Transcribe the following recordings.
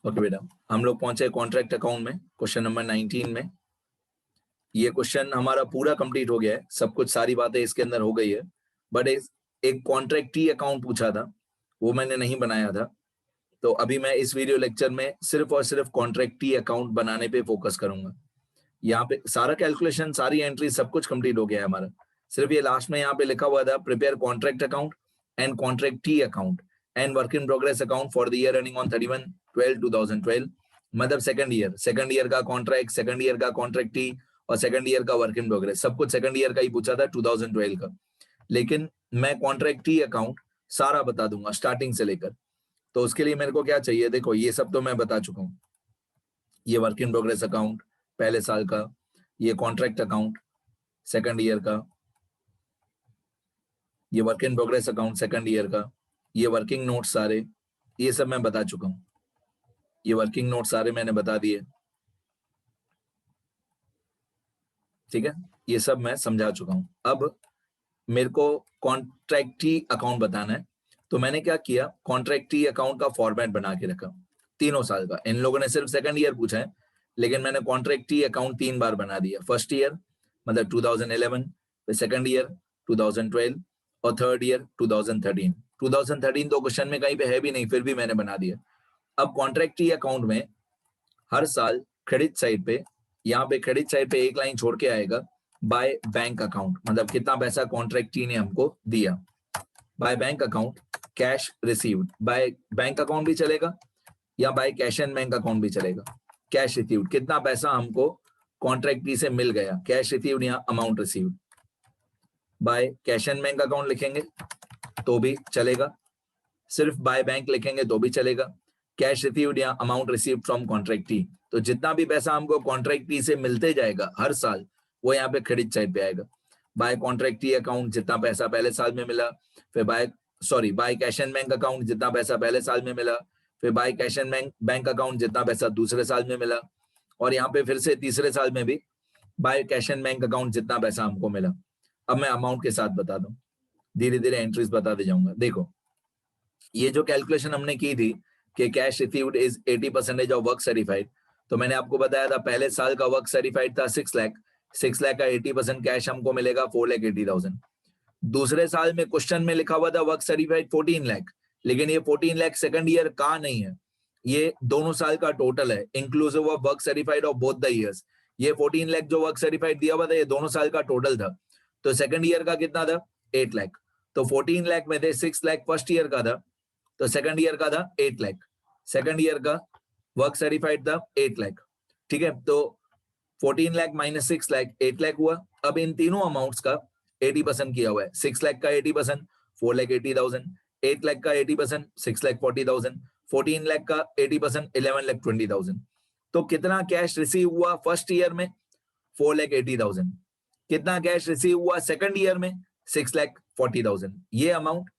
Okay बेटा, हम लोग पहुंचे कॉन्ट्रैक्ट अकाउंट में, क्वेश्चन नंबर 19 में। ये क्वेश्चन हमारा पूरा कंप्लीट हो गया है, सब कुछ सारी बातें इसके अंदर हो गई है, बट एक कॉन्ट्रैक्टी अकाउंट पूछा था, वो मैंने नहीं बनाया था। तो अभी मैं इस वीडियो लेक्चर में सिर्फ और सिर्फ कॉन्ट्रैक्टी अकाउंट बनाने पे फोकस करूंगा। यहाँ पे सारा कैलकुलेशन, सारी एंट्री, सब कुछ कंप्लीट हो गया है हमारा। सिर्फ ये लास्ट में यहाँ पे लिखा हुआ था prepare contract account and contractee account and work in progress account for the year running on 31/12/2012। मतलब सेकंड ईयर का कॉन्ट्रैक्ट, सेकंड ईयर का कॉन्ट्रैक्टी और सेकंड ईयर का वर्क इन प्रोग्रेस, सब कुछ सेकंड ईयर का ही पूछा था 2012 का। लेकिन मैं कॉन्ट्रैक्टी अकाउंट सारा बता दूंगा स्टार्टिंग से लेकर। तो उसके लिए मेरे को क्या चाहिए, देखो ये सब तो मैं बता चुका हूँ। ये वर्क इन प्रोग्रेस अकाउंट पहले साल का, ये कॉन्ट्रैक्ट अकाउंट सेकंड ईयर का, ये work in progress account second year का, ये वर्किंग नोट सारे, ये सब मैं बता चुका हूँ। ये वर्किंग नोट सारे मैंने बता दिए, ठीक है, ये सब मैं समझा चुका हूँ। अब मेरे को कॉन्ट्रैक्टी अकाउंट बताना है, तो मैंने क्या किया, कॉन्ट्रैक्टी अकाउंट का फॉर्मेट बना के रखा तीनों साल का। इन लोगों ने सिर्फ सेकंड ईयर पूछा है, लेकिन मैंने कॉन्ट्रैक्टी अकाउंट 3 बार बना दिया। फर्स्ट ईयर मतलब 2011, फिर सेकंड ईयर 2012 और थर्ड ईयर 2013। 2013 तो क्वेश्चन में कहीं पे है भी नहीं, फिर भी मैंने बना दिया। अब कॉन्ट्रैक्टी अकाउंट में हर साल क्रेडिट साइड पे, यहाँ पे क्रेडिट साइड पे एक लाइन छोड़ के आएगा बाय बैंक अकाउंट, मतलब कितना पैसा कॉन्ट्रैक्टी ने हमको दिया। By bank account cash received, by bank account भी चलेगा या by cash and bank account भी चलेगा। कैश रिसीव्ड, कितना पैसा हमको कॉन्ट्रैक्टी से मिल गया, कैश रिसीव्ड या amount received. By cash and bank account लिखेंगे तो भी चलेगा, सिर्फ बाय बैंक लिखेंगे तो भी चलेगा। कैश रिसीव्ड या अमाउंट रिसीव्ड फ्रॉम कॉन्ट्रैक्टी, तो जितना भी पैसा हमको कॉन्ट्रैक्टी से मिलते जाएगा हर साल, वो यहाँ पे क्रेडिट साइड पे आएगा। बाय कॉन्ट्रैक्टी अकाउंट जितना पैसा पहले साल में मिला, फिर by cash and bank account जितना पैसा पहले साल में मिला, फिर by cash and bank account जितना पैसा दूसरे साल में मिला, और यहाँ पे फिर से तीसरे साल में भी by cash and bank account जितना पैसा हमको मिला। अब मैं अमाउंट के साथ बता दूं, धीरे धीरे एंट्रीज बताते जाऊंगा। देखो ये जो कैलकुलेशन हमने की थी कि cash received is 80% of work certified, तो मैंने आपको बताया था पहले साल का वर्क सर्टिफाइड था 6 लाख, 6 लाख का 80% कैश हमको मिलेगा 4,80,000। दूसरे साल में क्वेश्चन में लिखा हुआ था वर्क सर्टिफाइड 14 लाख, लेकिन ये 14 लाख सेकंड ईयर का नहीं है, ये दोनों साल का टोटल है, inclusive of work certified of both the years. ये 14 लाख जो वर्क सर्टिफाइड दिया हुआ था, ये दोनों साल का टोटल था। तो सेकंड ईयर का कितना था, 8 लाख। तो 14 लाख में से 6 लाख फर्स्ट ईयर का था, तो सेकंड ईयर का था 8 लाख। सेकंड ईयर का वर्क सर्टिफाइड था 8 लाख, ठीक है। तो 14 लाख माइनस 6 लाख 8 लाख हुआ। अब इन तीनों अमाउंट्स का 80% किया हुआ है। 6 लाख का 80% 4,80,000, 8 लाख का 80% 6,40,000, 14 लाख का 80% 11,20,000। तो कितना कैश रिसीव हुआ फर्स्ट ईयर में, 4,80,000। कितना कैश रिसीव हुआ सेकंड ईयर में, 6,40,000। ये अमाउंट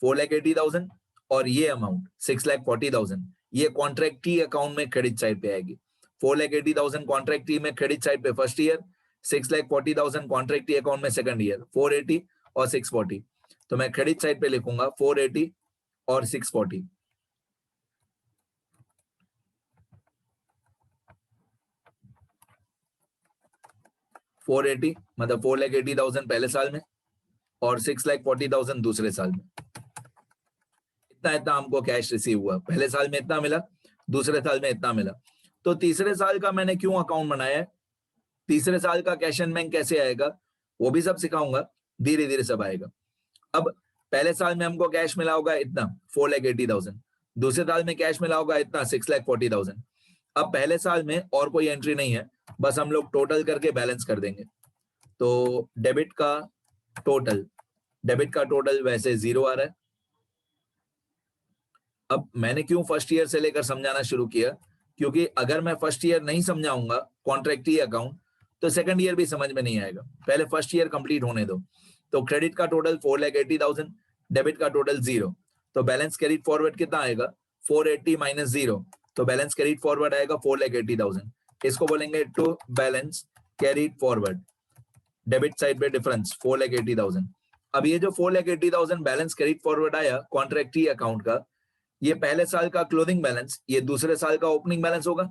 4,80,000 और ये अमाउंट 6,40,000, ये कॉन्ट्रैक्टी अकाउंट में क्रेडिट साइड पे आएगी। 4,80,000 कॉन्ट्रैक्टी में क्रेडिट साइड पे फर्स्ट ईयर, 6,40,000 कॉन्ट्रैक्टी अकाउंट में सेकंड ईयर। 480 और 640, तो मैं क्रेडिट साइड पे लिखूंगा 480 और 640। $480 मतलब 4,80,000 पहले साल में और 6,40,000 दूसरे साल में। इतना हमको कैश रिसीव हुआ, पहले साल में इतना मिला, दूसरे साल में इतना मिला। तो तीसरे साल का मैंने क्यों अकाउंट बनाया है, तीसरे साल का कैश एंड बैंक कैसे आएगा वो भी सब सिखाऊंगा, धीरे धीरे सब आएगा। अब पहले साल में हमको कैश मिला होगा इतना 4,80,000, दूसरे साल में कैश मिला होगा इतना 6,40,000। अब पहले साल में और कोई एंट्री नहीं है, बस हम लोग टोटल करके बैलेंस कर देंगे। तो डेबिट का टोटल वैसे 0 आ रहा है। अब मैंने क्यों फर्स्ट ईयर से लेकर समझाना शुरू किया, क्योंकि अगर मैं फर्स्ट ईयर नहीं समझाऊंगा कॉन्ट्रैक्टी अकाउंट, तो सेकंड ईयर भी समझ में नहीं आएगा। पहले फर्स्ट ईयर कंप्लीट होने दो। तो क्रेडिट का टोटल 4,80,000, डेबिट का टोटल 0, तो बैलेंस कैरिड फॉरवर्ड कितना आएगा, 480 माइनस 0, तो बैलेंस कैरिड फॉरवर्ड आएगा 4,80,000। इसको बोलेंगे to balance carried forward. Debit side पे डिफरेंस 4,80,000। अब ये जो 4,80,000 बैलेंस कैरिड फॉरवर्ड आया कॉन्ट्रैक्टी अकाउंट का, ये पहले साल का क्लोजिंग बैलेंस, ये दूसरे साल का ओपनिंग बैलेंस होगा।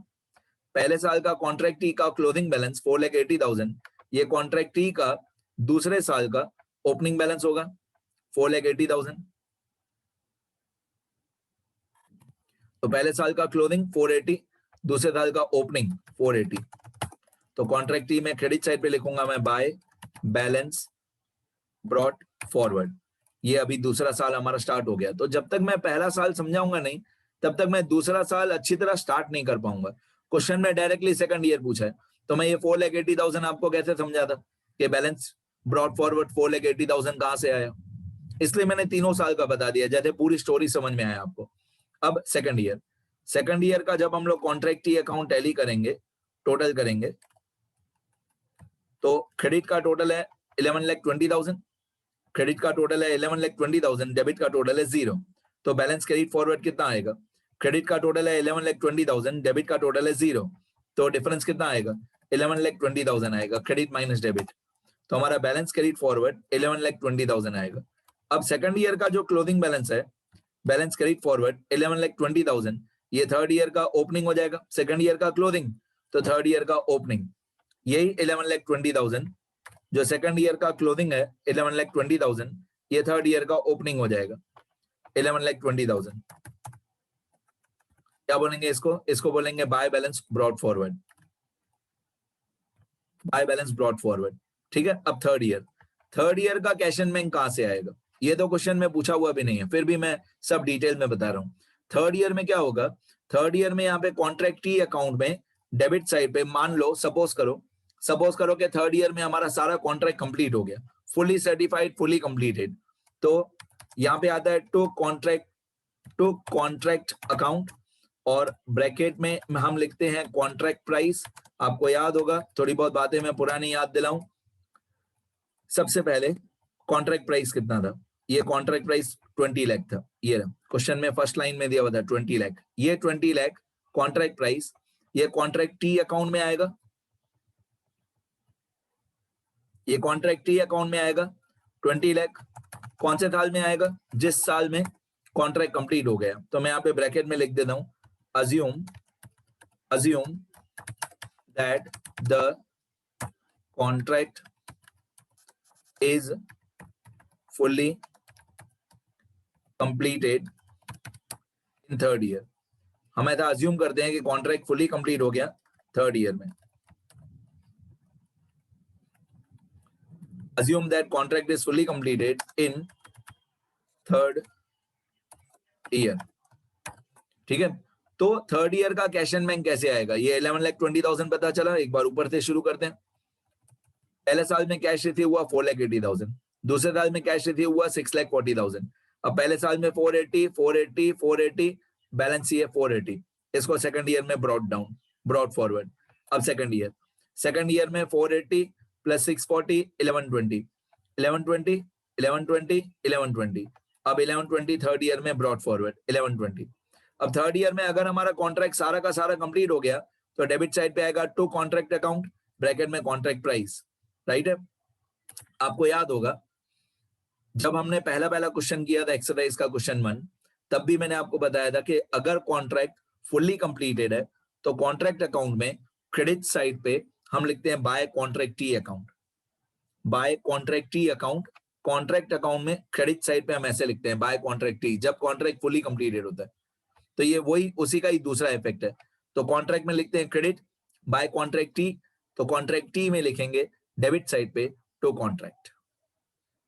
पहले साल का कॉन्ट्रैक्टी का क्लोजिंग बैलेंस 4,80,000, ये कॉन्ट्रैक्टी का दूसरे साल का ओपनिंग बैलेंस होगा 4,80,000। तो पहले साल का क्लोजिंग 480, दूसरे साल का ओपनिंग 480। तो कॉन्ट्रैक्टी में क्रेडिट साइड पे लिखूंगा मैं बाय बैलेंस ब्रॉट फॉरवर्ड। ये अभी दूसरा साल हमारा स्टार्ट हो गया। तो जब तक मैं पहला साल समझाऊंगा नहीं, तब तक मैं दूसरा साल अच्छी तरह स्टार्ट नहीं कर पाऊंगा। क्वेश्चन में डायरेक्टली सेकंड ईयर पूछा है, तो मैं ये 4,80,000 आपको कैसे समझा था कि बैलेंस ब्रॉट फॉरवर्ड 4,80,000 कहां से आया, इसलिए मैंने तीनों साल का बता दिया, जैसे पूरी स्टोरी समझ में आया आपको। अब सेकंड ईयर का जब हम लोग कॉन्ट्रैक्टी अकाउंट टैली करेंगे, टोटल करेंगे, तो क्रेडिट का टोटल है 11,20,000, क्रेडिट का टोटल है 11,20,000, डेबिट का टोटल है 0। तो बैलेंस क्रेडिट फॉरवर्ड कितना आएगा? क्रेडिट का टोटल है 11,20,000, डेबिट का टोटल है 0, तो डिफरेंस कितना आएगा? 11,20,000 आएगा, क्रेडिट माइनस डेबिट। तो हमारा बैलेंस क्रेडिट फॉरवर्ड 11,20,000 आएगा। अब सेकंड ईयर का जो क्लोजिंग बैलेंस है, बैलेंस क्रेडिट फॉरवर्ड 11,20,000, ये थर्ड ईयर का ओपनिंग हो जाएगा। सेकंड ईयर का क्लोजिंग तो थर्ड ईयर का ओपनिंग, यही 11,20,000 जो सेकंड ईयर का क्लोजिंग है 11,20,000, ये थर्ड ईयर का ओपनिंग हो जाएगा 11,20,000। क्या बोलेंगे इसको? इसको बोलेंगे by balance brought forward, by balance brought forward. ठीक है। अब थर्ड ईयर का कैश एंड बैंक कहां से आएगा? ये तो क्वेश्चन में पूछा हुआ भी नहीं है, फिर भी मैं सब डिटेल में बता रहा हूं। थर्ड ईयर में क्या होगा? थर्ड ईयर में यहाँ पे कॉन्ट्रैक्टी अकाउंट में डेबिट साइड पे, मान लो सपोज करो कि थर्ड ईयर में हमारा सारा कॉन्ट्रैक्ट कंप्लीट हो गया, फुली सर्टिफाइड, फुली कंप्लीटेड। तो यहाँ पे आता है टू कॉन्ट्रैक्ट अकाउंट, और ब्रैकेट में हम लिखते हैं कॉन्ट्रैक्ट प्राइस। आपको याद होगा, थोड़ी बहुत बातें मैं पुरानी याद दिलाऊं। सबसे पहले कॉन्ट्रैक्ट प्राइस कितना था? ये कॉन्ट्रैक्ट प्राइस 20 लाख था। ये क्वेश्चन में फर्स्ट लाइन में दिया हुआ था 20 लाख। ये 20 लाख कॉन्ट्रैक्ट प्राइस, ये कॉन्ट्रैक्ट टी अकाउंट में आएगा, ये कॉन्ट्रैक्ट टी अकाउंट में आएगा 20 लाख। कौन से साल में आएगा? जिस साल में कॉन्ट्रैक्ट कंप्लीट हो गया। तो मैं यहाँ पे ब्रैकेट में लिख देता हूं, assume that the contract is fully completed in third year। हम ऐसा अज्यूम करते हैं कि कॉन्ट्रैक्ट फुली कंप्लीट हो गया थर्ड ईयर में। assume that contract is fully completed in third year। ठीक है। तो थर्ड ईयर का कैश एंड बैंक कैसे आएगा? ये 11,20,000 पता चला, एक बार ऊपर से शुरू करते हैं। पहले साल में कैश रिसीव हुआ 4,80,000, दूसरे साल में कैश रिसीव हुआ 6,40,000। अब पहले साल में 480 बैलेंस ये 480, इसको सेकंड ईयर में ब्रॉड फॉरवर्ड। अब सेकंड ईयर में 480 प्लस 640 1120, अब 1120 थर्ड ईयर में ब्रॉड फॉरवर्ड 1120। अब थर्ड ईयर में अगर हमारा कॉन्ट्रैक्ट सारा का सारा कंप्लीट हो गया, तो डेबिट साइड पे आएगा टू कॉन्ट्रैक्ट अकाउंट, ब्रैकेट में कॉन्ट्रैक्ट प्राइस। राइट है। आपको याद होगा जब हमने पहला क्वेश्चन किया था एक्सरसाइज का क्वेश्चन 1, तब भी मैंने आपको बताया था कि अगर कॉन्ट्रैक्ट फुल्ली कंप्लीटेड है तो कॉन्ट्रैक्ट अकाउंट में क्रेडिट साइड पे हम लिखते हैं by contractee account, by contractee account. Contract account में क्रेडिट साइड पे हम ऐसे लिखते हैं बाय कॉन्ट्रैक्टी, जब कॉन्ट्रैक्ट फुली कंप्लीटेड होता है। तो ये वही उसी का ही दूसरा इफेक्ट है। तो कॉन्ट्रैक्ट में लिखते हैं क्रेडिट बाय कॉन्ट्रैक्टी, तो कॉन्ट्रैक्टी में लिखेंगे डेबिट साइड पे टू कॉन्ट्रैक्ट।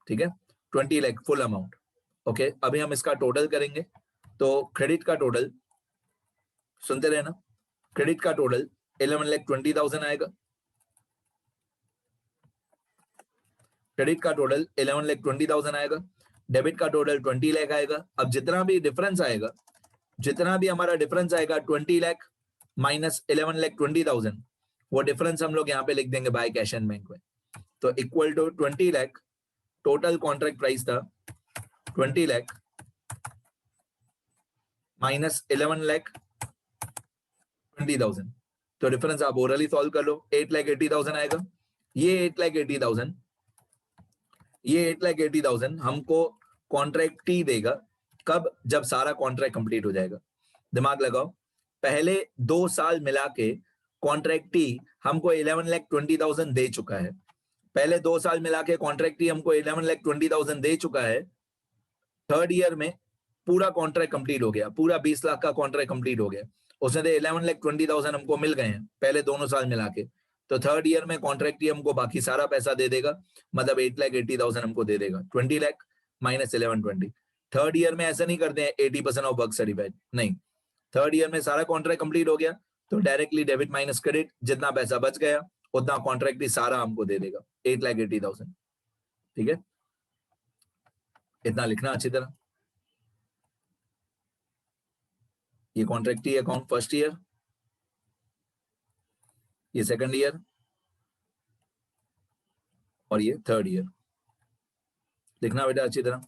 ठीक है। 20 लाख फुल अमाउंट। ओके, अभी हम इसका टोटल करेंगे। तो क्रेडिट का टोटल, सुनते रहना, क्रेडिट का टोटल 11,20,000 आएगा, क्रेडिट का टोटल 11,20,000 आएगा, डेबिट का टोटल 20 लाख आएगा। अब जितना भी हमारा डिफरेंस आएगा 20 लाख माइनस 11,20,000, वो डिफरेंस हम लोग यहाँ पे लिख देंगे बाय कैश एंड बैंक में। तो equal to 20 lakh, total contract price था 20 लाख माइनस 11,20,000, तो डिफरेंस आप ओरली सॉल्व कर लो, 8,80,000 आएगा। ये 8,80,000 हमको कॉन्ट्रैक्ट टी देगा कब? जब सारा कॉन्ट्रैक्ट कंप्लीट हो जाएगा। दिमाग लगाओ, पहले 2 साल मिला के कॉन्ट्रैक्टी हमको 11,20,000 दे चुका है। पहले 2 साल मिला के कॉन्ट्रैक्टी हमको 11,20,000 दे चुका है। थर्ड ईयर में पूरा कॉन्ट्रैक्ट कंप्लीट हो गया, पूरा 20 लाख का कॉन्ट्रैक्ट कंप्लीट हो गया। उसने 11,20,000 हमको मिल गए हैं पहले दोनों साल मिला के। तो थर्ड ईयर में कॉन्ट्रैक्टी हमको बाकी सारा पैसा दे देगा, मतलब 8,80,000 हमको दे देगा। 20 लाख माइनस 1120। थर्ड ईयर में ऐसा नहीं करते हैं 80% ऑफ वर्क सर्टिफाइड, नहीं। थर्ड ईयर में सारा कॉन्ट्रैक्ट कंप्लीट हो गया तो डायरेक्टली डेबिट माइनस क्रेडिट, जितना पैसा बच गया उतना कॉन्ट्रैक्ट ही सारा हमको दे देगा, 8,80,000। ठीक है, इतना लिखना अच्छी तरह। ये कॉन्ट्रैक्टी अकाउंट फर्स्ट ईयर, ये सेकंड ईयर और ये थर्ड ईयर। लिखना बेटा अच्छी तरह।